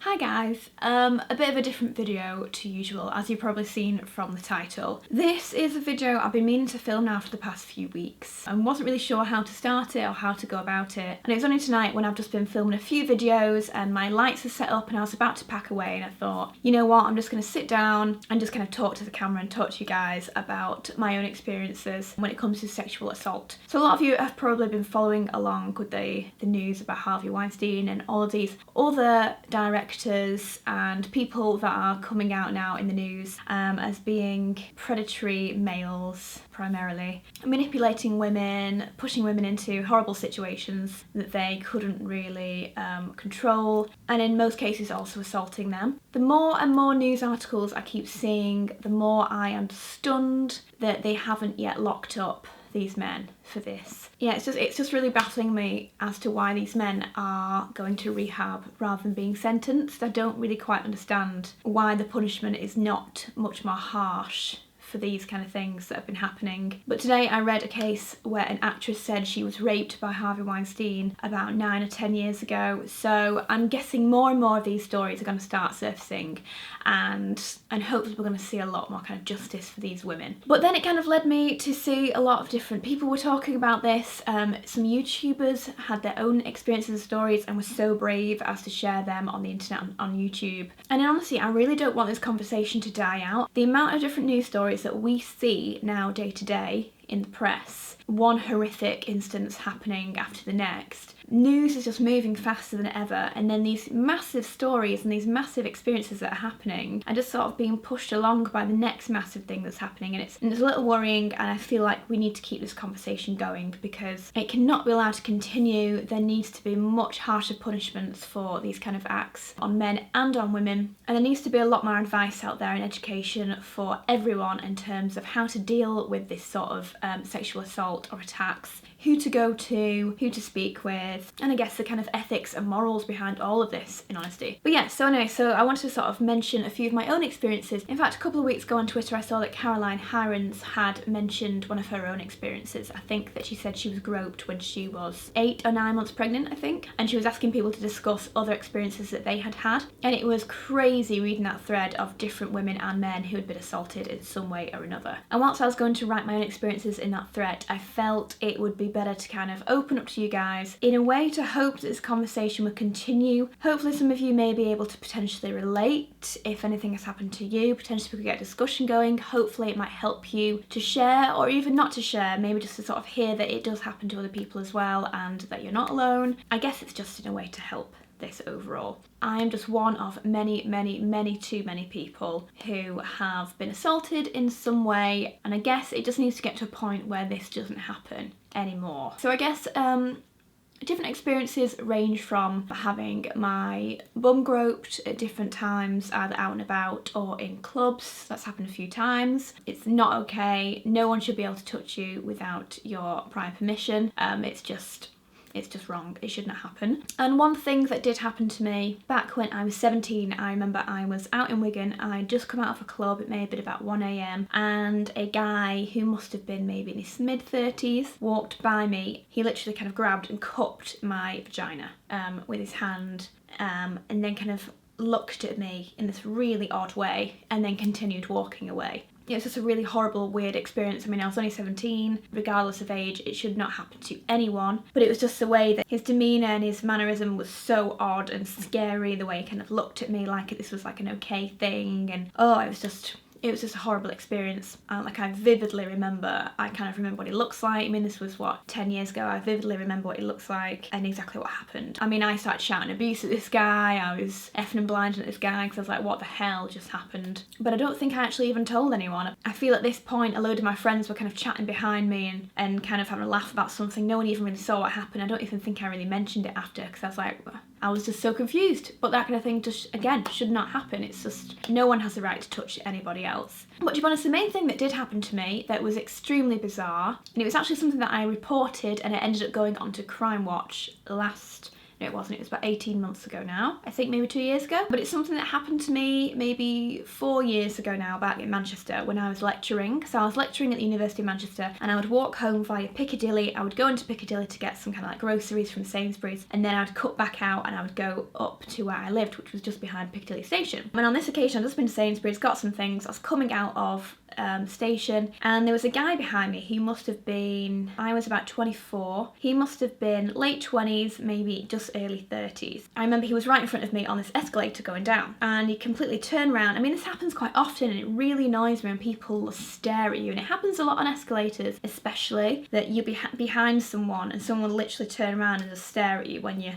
Hi guys, a bit of a different video to usual, as you've probably seen from the title. This is a video I've been meaning to film now for the past few weeks and wasn't really sure how to start it or how to go about it. And it was only tonight when I've just been filming a few videos and my lights are set up and I was about to pack away and I thought, you know what, I'm just going to sit down and just kind of talk to the camera and talk to you guys about my own experiences when it comes to sexual assault. So a lot of you have probably been following along with the news about Harvey Weinstein and all of these other directors and people that are coming out now in the news as being predatory males primarily, manipulating women, pushing women into horrible situations that they couldn't really control, and in most cases also assaulting them. The more and more news articles I keep seeing, the more I am stunned that they haven't yet locked up these men for this. Yeah, it's just really baffling me as to why these men are going to rehab rather than being sentenced. I don't really quite understand why the punishment is not much more harsh for these kind of things that have been happening. But today I read a case where an actress said she was raped by Harvey Weinstein about 9 or 10 years ago. So I'm guessing more and more of these stories are going to start surfacing, and hopefully we're going to see a lot more kind of justice for these women. But then it kind of led me to see a lot of different people were talking about this. Some YouTubers had their own experiences and stories and were so brave as to share them on the internet, on YouTube. And honestly, I really don't want this conversation to die out. The amount of different news stories that we see now day to day in the press, one horrific instance happening after the next. News is just moving faster than ever, and then these massive stories and these massive experiences that are happening are just sort of being pushed along by the next massive thing that's happening, and it's a little worrying, and I feel like we need to keep this conversation going because it cannot be allowed to continue. There needs to be much harsher punishments for these kind of acts on men and on women, and there needs to be a lot more advice out there in education for everyone in terms of how to deal with this sort of sexual assault or attacks, who to go to, who to speak with, and I guess the kind of ethics and morals behind all of this, in honesty. But yeah, so anyway, so I wanted to sort of mention a few of my own experiences. In fact, a couple of weeks ago on Twitter I saw that Caroline Hirons had mentioned one of her own experiences. I think that she said she was groped when she was 8 or 9 months pregnant, I think, and she was asking people to discuss other experiences that they had had, and it was crazy reading that thread of different women and men who had been assaulted in some way or another. And whilst I was going to write my own experiences in that thread, I felt it would be better to kind of open up to you guys in a way to hope that this conversation would continue. Hopefully some of you may be able to potentially relate if anything has happened to you. Potentially we could get a discussion going. Hopefully it might help you to share, or even not to share, maybe just to sort of hear that it does happen to other people as well and that you're not alone. I guess it's just in a way to help this overall. I am just one of many too many people who have been assaulted in some way, and I guess it just needs to get to a point where this doesn't happen anymore. So I guess different experiences range from having my bum groped at different times, either out and about or in clubs. That's happened a few times. It's not okay. No one should be able to touch you without your prior permission. It's just wrong. It shouldn't happen. And one thing that did happen to me back when I was 17, I remember I was out in Wigan. I'd just come out of a club. It may have been about 1 a.m. and a guy who must have been maybe in his mid-30s walked by me. He literally kind of grabbed and cupped my vagina with his hand and then kind of looked at me in this really odd way and then continued walking away. It was just a really horrible, weird experience. I mean, I was only 17, regardless of age, it should not happen to anyone. But it was just the way that his demeanour and his mannerism was so odd and scary, the way he kind of looked at me like this was like an okay thing. And oh, it was just a horrible experience. Like I vividly remember, I kind of remember what it looks like. I mean, this was what, 10 years ago. I vividly remember what it looks like and exactly what happened. I mean, I started shouting abuse at this guy. I was effing and blinding at this guy because I was like, what the hell just happened? But I don't think I actually even told anyone. I feel at this point, a load of my friends were kind of chatting behind me and kind of having a laugh about something. No one even really saw what happened. I don't even think I really mentioned it after because I was like, I was just so confused. But that kind of thing just, again, should not happen. It's just, no one has the right to touch anybody else. But to be honest, the main thing that did happen to me that was extremely bizarre, and it was actually something that I reported and it ended up going onto Crime Watch last No, it wasn't. It was about 18 months ago now. I think maybe 2 years ago. But it's something that happened to me maybe 4 years ago now back in Manchester when I was lecturing. So I was lecturing at the University of Manchester and I would walk home via Piccadilly. I would go into Piccadilly to get some kind of like groceries from Sainsbury's, and then I'd cut back out and I would go up to where I lived, which was just behind Piccadilly Station. And on this occasion, I'd just been to Sainsbury's, got some things. I was coming out of station, and there was a guy behind me. He must have been, I was about 24. He must have been late 20s, maybe just early 30s. I remember he was right in front of me on this escalator going down, and he completely turned around. I mean, this happens quite often, and it really annoys me when people stare at you, and it happens a lot on escalators, especially that you'll be behind someone and someone will literally turn around and just stare at you when you're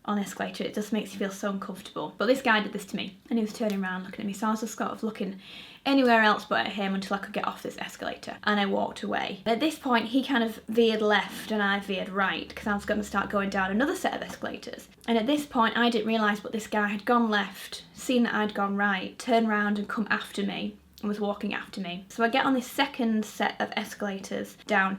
on the escalator. It just makes you feel so uncomfortable. But this guy did this to me, and he was turning around looking at me, so I was just sort of looking anywhere else but at him until I could get off this escalator, and I walked away. At this point, he kind of veered left and I veered right because I was going to start going down another set of escalators. And at this point, I didn't realise, but this guy had gone left, seen that I'd gone right, turned round and come after me and was walking after me. So I get on this second set of escalators down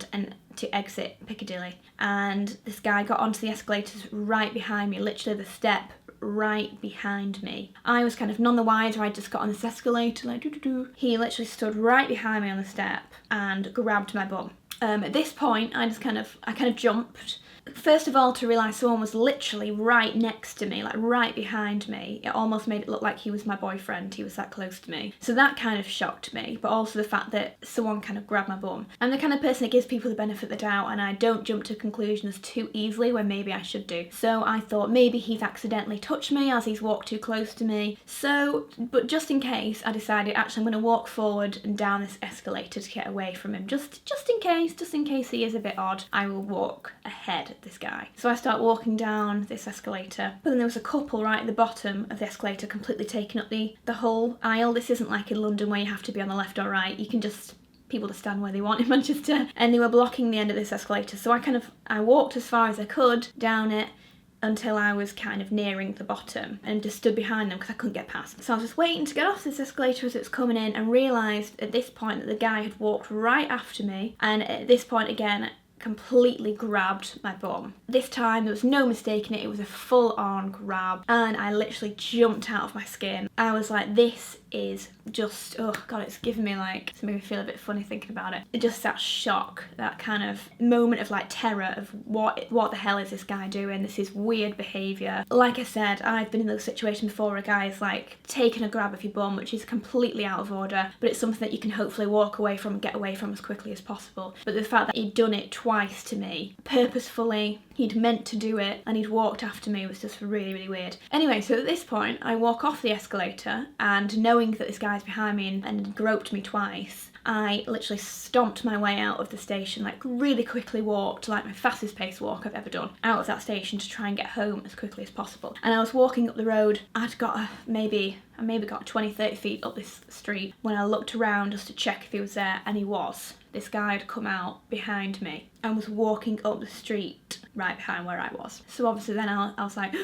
to exit Piccadilly, and this guy got onto the escalators right behind me, literally the step right behind me. I was kind of none the wiser. I just got on this escalator like doo-doo-doo. He literally stood right behind me on the step and grabbed my bum. At this point, I kind of jumped. First of all, to realise someone was literally right next to me, like right behind me. It almost made it look like he was my boyfriend. He was that close to me. So that kind of shocked me, but also the fact that someone kind of grabbed my bum. I'm the kind of person that gives people the benefit of the doubt, and I don't jump to conclusions too easily when maybe I should do. So I thought maybe he's accidentally touched me as he's walked too close to me. So, but just in case, I decided actually I'm going to walk forward and down this escalator to get away from him. Just in case he is a bit odd, I will walk ahead this guy. So I start walking down this escalator, but then there was a couple right at the bottom of the escalator completely taking up the whole aisle. This isn't like in London where you have to be on the left or right. You can just people to stand where they want in Manchester, and they were blocking the end of this escalator. So I walked as far as I could down it until I was kind of nearing the bottom and just stood behind them because I couldn't get past. So I was just waiting to get off this escalator as it was coming in, and realised at this point that the guy had walked right after me, and at this point again completely grabbed my bum. This time there was no mistaking it. It was a full-on grab, and I literally jumped out of my skin. I was like, this is just, oh god, it's giving me like, it's made me feel a bit funny thinking about it. Just that shock, that kind of moment of like terror of what the hell is this guy doing? This is weird behaviour. Like I said, I've been in those situations before where a guy is like taking a grab of your bum, which is completely out of order, but it's something that you can hopefully walk away from and get away from as quickly as possible. But the fact that he'd done it twice to me, purposefully, he'd meant to do it, and he'd walked after me was just really, really weird. Anyway, so at this point, I walk off the escalator, and knowing that this guy's behind me and groped me twice, I literally stomped my way out of the station, like really quickly walked, like my fastest pace walk I've ever done, out of that station to try and get home as quickly as possible. And I was walking up the road. I maybe got 20-30 feet up this street when I looked around just to check if he was there, and he was. This guy had come out behind me and was walking up the street right behind where I was. So obviously then I was like,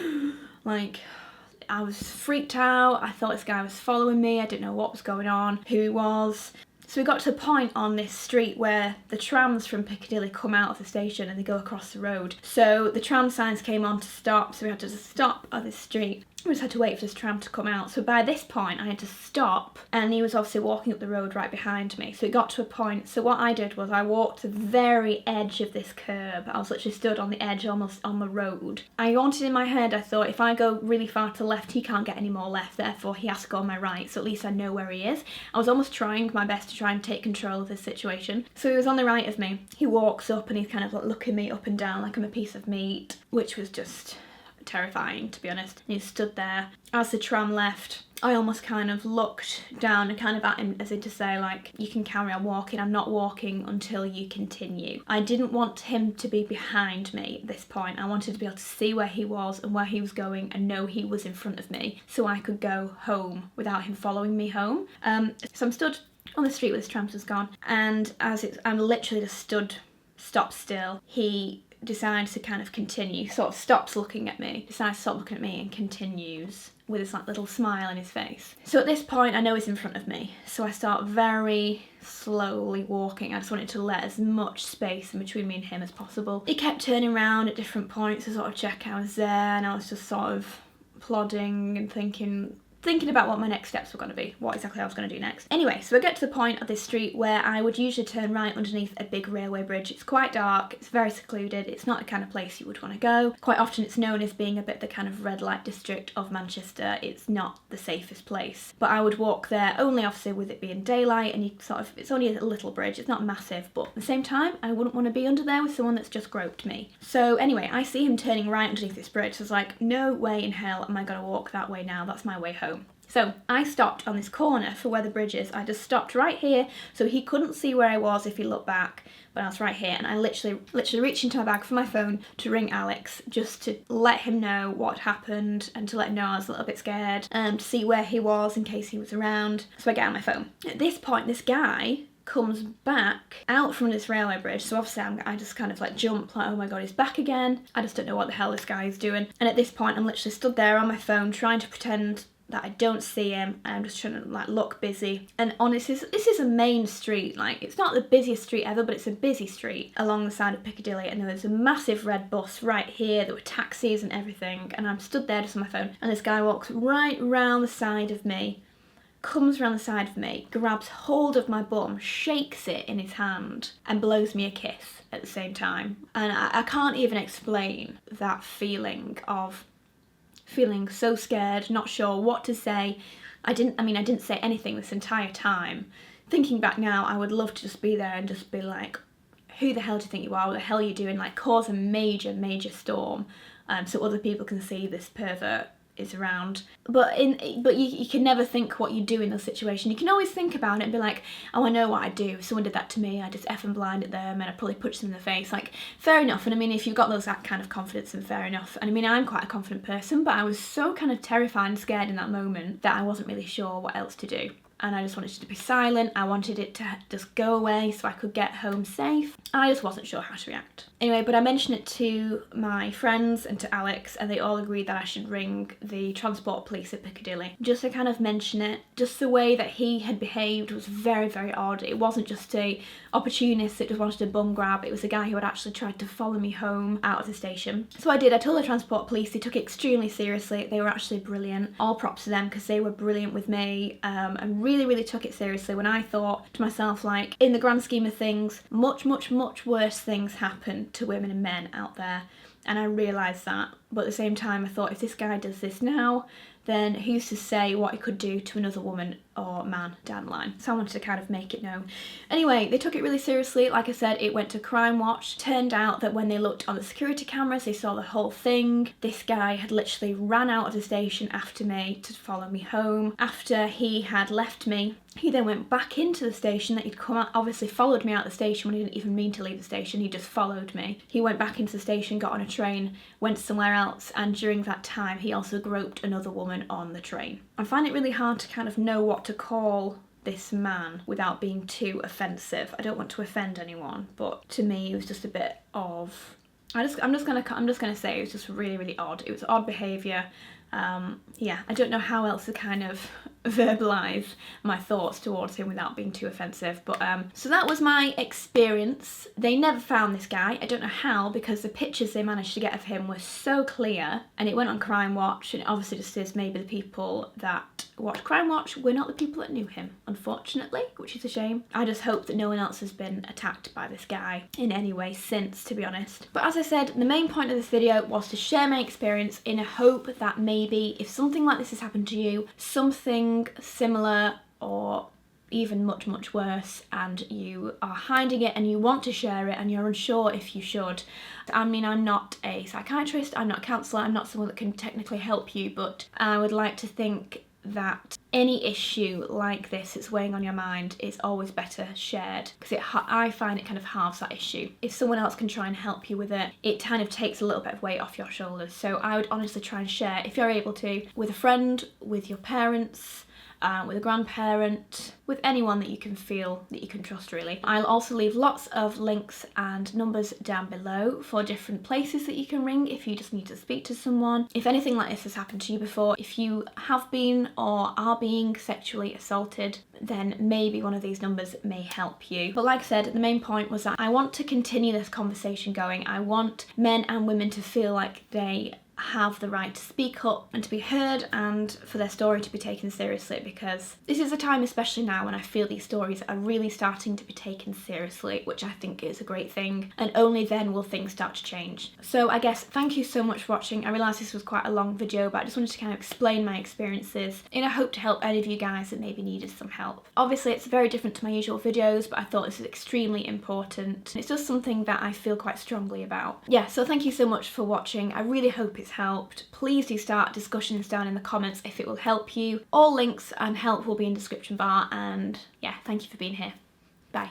I was freaked out. I thought this guy was following me. I didn't know what was going on, who he was. So we got to a point on this street where the trams from Piccadilly come out of the station and they go across the road. So the tram signs came on to stop, so we had to just stop at this street. We just had to wait for this tram to come out. So by this point I had to stop, and he was obviously walking up the road right behind me. So it got to a point, so what I did was I walked to the very edge of this curb. I was literally stood on the edge, almost on the road. I wanted in my head, I thought, if I go really far to the left, he can't get any more left, therefore he has to go on my right, so at least I know where he is. I was almost trying my best to try and take control of this situation. So he was on the right of me. He walks up and he's kind of like looking me up and down like I'm a piece of meat, which was just terrifying, to be honest. And he stood there. As the tram left, I almost kind of looked down and kind of at him as if to say, like, you can carry on walking, I'm not walking until you continue. I didn't want him to be behind me at this point. I wanted to be able to see where he was and where he was going and know he was in front of me so I could go home without him following me home. So I'm stood on the street where this tram was gone, and I'm literally just stopped still. He decides to kind of continue, sort of stops looking at me, decides to stop looking at me and continues with this like little smile on his face. So at this point I know he's in front of me, so I start very slowly walking. I just wanted to let as much space in between me and him as possible. He kept turning around at different points to sort of check I was there, and I was just sort of plodding and thinking about what my next steps were going to be, what exactly I was going to do next. Anyway, so I get to the point of this street where I would usually turn right underneath a big railway bridge. It's quite dark, it's very secluded, it's not the kind of place you would want to go. Quite often it's known as being a bit the kind of red light district of Manchester. It's not the safest place. But I would walk there only obviously with it being daylight, and it's only a little bridge, it's not massive, but at the same time I wouldn't want to be under there with someone that's just groped me. So anyway, I see him turning right underneath this bridge, so I was like, no way in hell am I going to walk that way now, that's my way home. So I stopped on this corner for where the bridge is. I just stopped right here so he couldn't see where I was if he looked back, but I was right here, and I literally reached into my bag for my phone to ring Alex just to let him know what happened and to let him know I was a little bit scared, to see where he was in case he was around. So I get out my phone. At this point, this guy comes back out from this railway bridge, so obviously I just kind of like jump, like, oh my god, he's back again. I just don't know what the hell this guy is doing. And at this point I'm literally stood there on my phone trying to pretend that I don't see him, and I'm just trying to like look busy. And honestly, this is a main street, like it's not the busiest street ever, but it's a busy street along the side of Piccadilly, and there was a massive red bus right here, there were taxis and everything, and I'm stood there just on my phone, and this guy walks right round the side of me, comes around the side of me, grabs hold of my bum, shakes it in his hand, and blows me a kiss at the same time. And I can't even explain that feeling of feeling so scared, not sure what to say. I didn't say anything this entire time. Thinking back now, I would love to just be there and just be like, who the hell do you think you are? What the hell are you doing? Like, cause a major storm, so other people can see this pervert is around. But you can never think what you do in those situations. You can always think about it and be like, oh, I know what I'd do. If someone did that to me, I'd just effing blind at them and I'd probably punch them in the face. Like, fair enough. And I mean, if you've got that kind of confidence, then fair enough. And I mean, I'm quite a confident person, but I was so kind of terrified and scared in that moment that I wasn't really sure what else to do. And I just wanted it to be silent. I wanted it to just go away so I could get home safe. I just wasn't sure how to react. Anyway, but I mentioned it to my friends and to Alex, and they all agreed that I should ring the transport police at Piccadilly. Just to kind of mention it, just the way that he had behaved was very, very odd. It wasn't just a opportunist that just wanted a bum grab. It was a guy who had actually tried to follow me home out of the station. So I did. I told the transport police. They took it extremely seriously. They were actually brilliant. All props to them, because they were brilliant with me, and really took it seriously, when I thought to myself, like, in the grand scheme of things, much worse things happen to women and men out there, and I realised that. But at the same time I thought, if this guy does this now, then who's to say what he could do to another woman or man down the line. So I wanted to kind of make it known. Anyway, they took it really seriously. Like I said, it went to Crime Watch. Turned out that when they looked on the security cameras, they saw the whole thing. This guy had literally ran out of the station after me to follow me home. After he had left me, he then went back into the station that he'd come out, obviously followed me out the station when he didn't even mean to leave the station, he just followed me. He went back into the station, got on a train, went somewhere else, and during that time he also groped another woman on the train. I find it really hard to kind of know what to call this man without being too offensive. I don't want to offend anyone, but to me it was just a bit of, I'm just gonna say it was just really odd. It was odd behaviour. Yeah, I don't know how else to kind of verbalise my thoughts towards him without being too offensive, but so that was my experience. They never found this guy. I don't know how, because the pictures they managed to get of him were so clear, and it went on Crime Watch, and it obviously just is maybe the people that watched Crime Watch were not the people that knew him, unfortunately, which is a shame. I just hope that no one else has been attacked by this guy in any way since, to be honest. But as I said, the main point of this video was to share my experience in a hope that maybe if something like this has happened to you, something similar or even much worse, and you are hiding it and you want to share it and you're unsure if you should. I mean, I'm not a psychiatrist, I'm not a counsellor, I'm not someone that can technically help you, but I would like to think that any issue like this that's weighing on your mind is always better shared, because I find it kind of halves that issue. If someone else can try and help you with it, it kind of takes a little bit of weight off your shoulders. So I would honestly try and share, if you're able to, with a friend, with your parents, with a grandparent, with anyone that you can feel that you can trust really. I'll also leave lots of links and numbers down below for different places that you can ring if you just need to speak to someone. If anything like this has happened to you before, if you have been or are being sexually assaulted, then maybe one of these numbers may help you. But like I said, the main point was that I want to continue this conversation going. I want men and women to feel like they have the right to speak up and to be heard and for their story to be taken seriously, because this is a time, especially now, when I feel these stories are really starting to be taken seriously, which I think is a great thing, and only then will things start to change. So I guess thank you so much for watching. I realise this was quite a long video, but I just wanted to kind of explain my experiences in a hope to help any of you guys that maybe needed some help. Obviously it's very different to my usual videos, but I thought this is extremely important. It's just something that I feel quite strongly about. Yeah, so thank you so much for watching. I really hope it's helped. Please do start discussions down in the comments if it will help you. All links and help will be in the description bar, and yeah, thank you for being here. Bye.